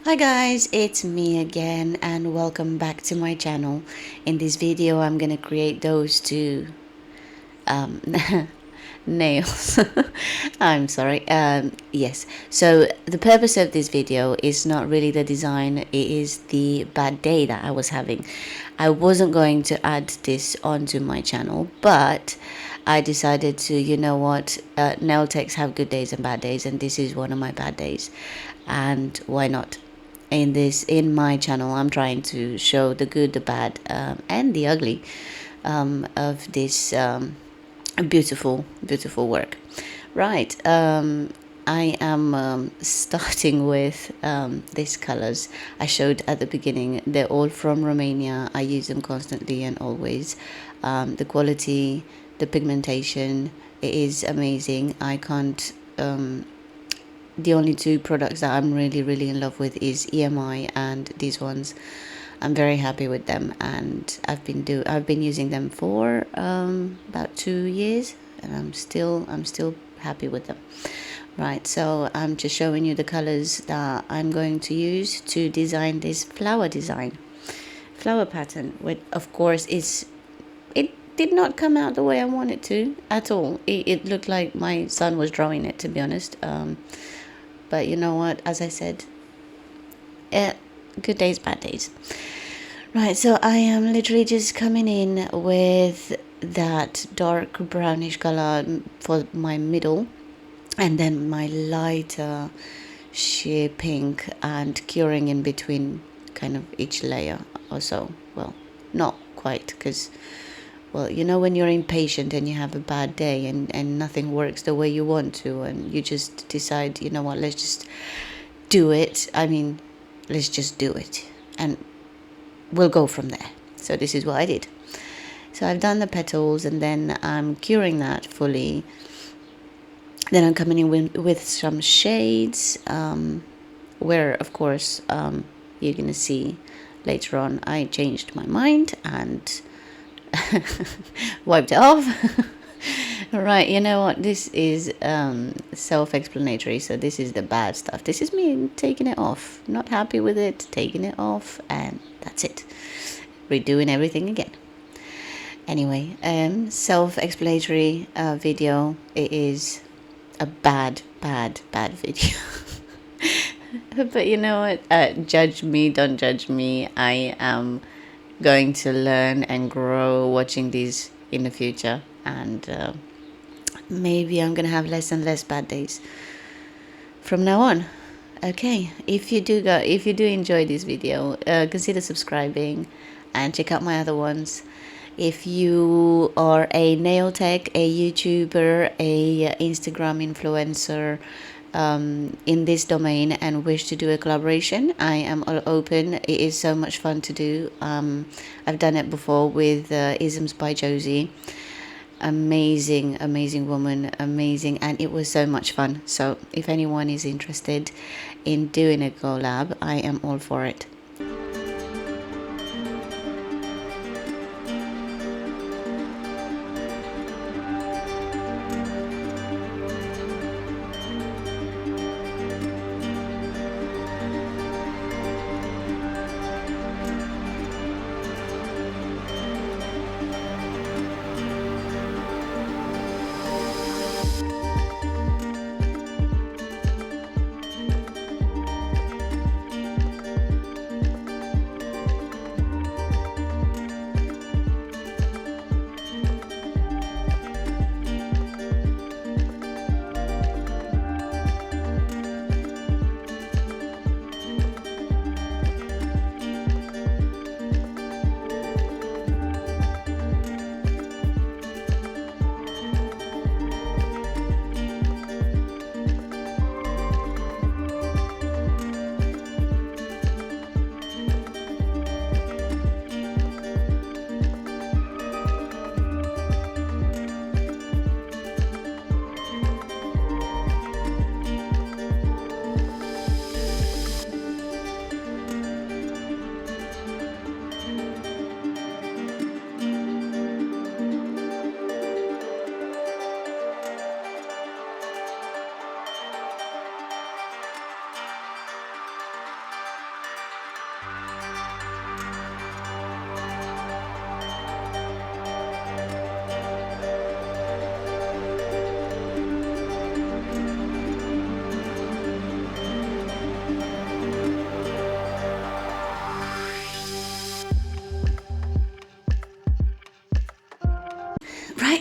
Hi guys, it's me again and welcome back to my channel. In this video I'm gonna create those two um, nails. I'm sorry. Yes, so the purpose of this video is not really the design, it is the bad day that I was having. I wasn't going to add this onto my channel, but I decided to, you know what, nail techs have good days and bad days, and this is one of my bad days, and why not? In my channel I'm trying to show the good, the bad, and the ugly of this beautiful work. Right. I am starting with these colors I showed at the beginning. They're all from Romania. I use them constantly and always. The quality, the pigmentation, it is amazing. I can't the only two products that I'm really in love with is EMI and these ones. I'm very happy with them, and I've been using them for about 2 years, and I'm still happy with them. Right, so I'm just showing you the colors that I'm going to use to design this flower pattern. Which of course it did not come out the way I wanted to at all. It looked like my son was drawing it, to be honest. But you know what? As I said, good days, bad days. Right, so I am literally just coming in with that dark brownish color for my middle, and then my lighter sheer pink, and curing in between kind of each layer or so. Well, not quite, because, well, you know, when you're impatient and you have a bad day and nothing works the way you want to, and you just decide, you know what, let's just do it. I mean, let's just do it, and we'll go from there. So this is what I did. So I've done the petals, and then I'm curing that fully. Then I'm coming in with some shades, where, of course, you're going to see later on I changed my mind and wiped it off. Right, you know what, this is self-explanatory, so this is the bad stuff. This is me taking it off, not happy with it, taking it off, and that's it. Redoing everything again. Anyway, self-explanatory video. It is a bad video. But you know what, judge me, don't judge me. I am going to learn and grow watching these in the future, and maybe I'm gonna have less and less bad days from now on. Okay, if you do enjoy this video, consider subscribing and check out my other ones. If you are a nail tech, a YouTuber, a Instagram influencer in this domain and wish to do a collaboration, I am all open. It is so much fun to do. I've done it before with Isms by Josie. Amazing woman, amazing, and it was so much fun. So if anyone is interested in doing a collab, I am all for it.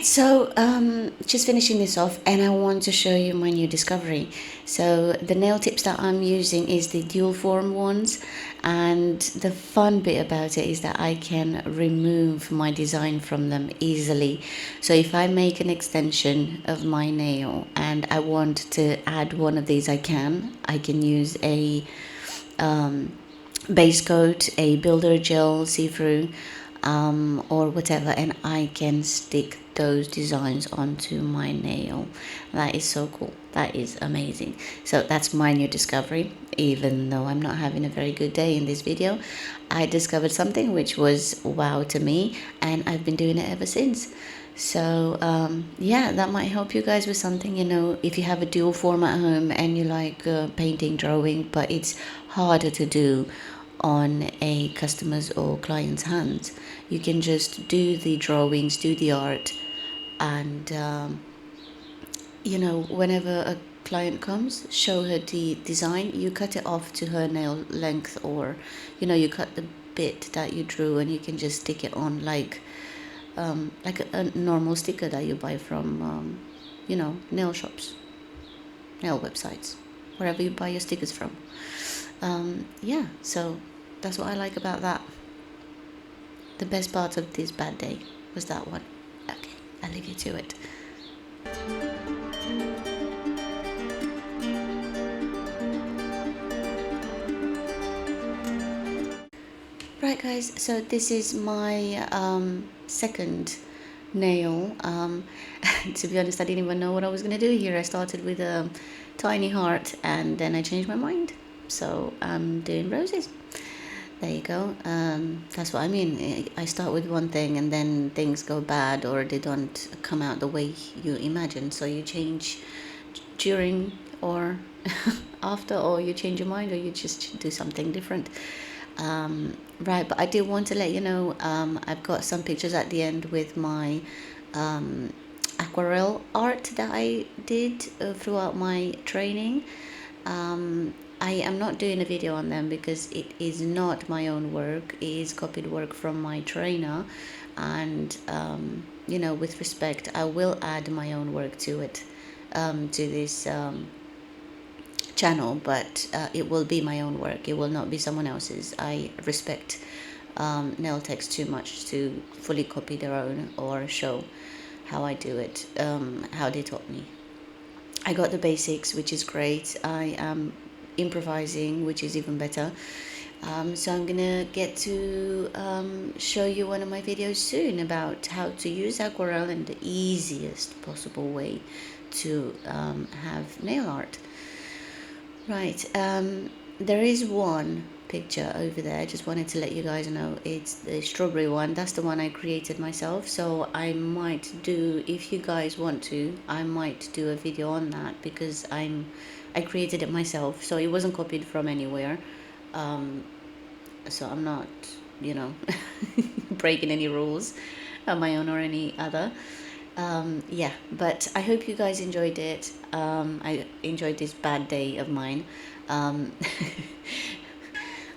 so just finishing this off, and I want to show you my new discovery. So the nail tips that I'm using is the dual form ones, and the fun bit about it is that I can remove my design from them easily. So if I make an extension of my nail and I want to add one of these, I can use a base coat, a builder gel see-through, or whatever, and I can stick those designs onto my nail. That is so cool. That is amazing. So that's my new discovery. Even though I'm not having a very good day in this video, I discovered something which was wow to me, and I've been doing it ever since. So yeah, that might help you guys with something, you know, if you have a dual form at home and you like painting, drawing, but it's harder to do on a customer's or client's hands. You can just do the drawings, do the art, and you know, whenever a client comes, show her the design, you cut it off to her nail length, or you know, you cut the bit that you drew and you can just stick it on like a normal sticker that you buy from you know, nail shops, nail websites, wherever you buy your stickers from. Yeah, so that's what I like about that. The best part of this bad day was that one. Okay, I'll leave you to it. Right guys, so this is my second nail. To be honest, I didn't even know what I was gonna do here. I started with a tiny heart and then I changed my mind. So I'm doing roses. There you go. That's what I mean. I start with one thing and then things go bad or they don't come out the way you imagine. So you change during or after, or you change your mind, or you just do something different. Right, but I did want to let you know, I've got some pictures at the end with my aquarelle art that I did throughout my training. I am not doing a video on them because it is not my own work. It is copied work from my trainer, and you know, with respect, I will add my own work to it, to this channel, but it will be my own work. It will not be someone else's. I respect nail techs too much to fully copy their own or show how I do it, how they taught me. I got the basics, which is great. I am improvising, which is even better. So I'm gonna get to show you one of my videos soon about how to use aquarelle in the easiest possible way to have nail art. Right, there is one picture over there. I just wanted to let you guys know it's the strawberry one. That's the one I created myself. So I might do, if you guys want to, I might do a video on that because I created it myself. So it wasn't copied from anywhere. So I'm not, you know, breaking any rules of my own or any other. Yeah, but I hope you guys enjoyed it. I enjoyed this bad day of mine.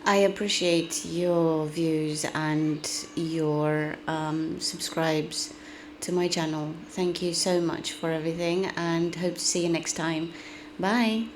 I appreciate your views and your subscribes to my channel. Thank you so much for everything, and hope to see you next time. Bye.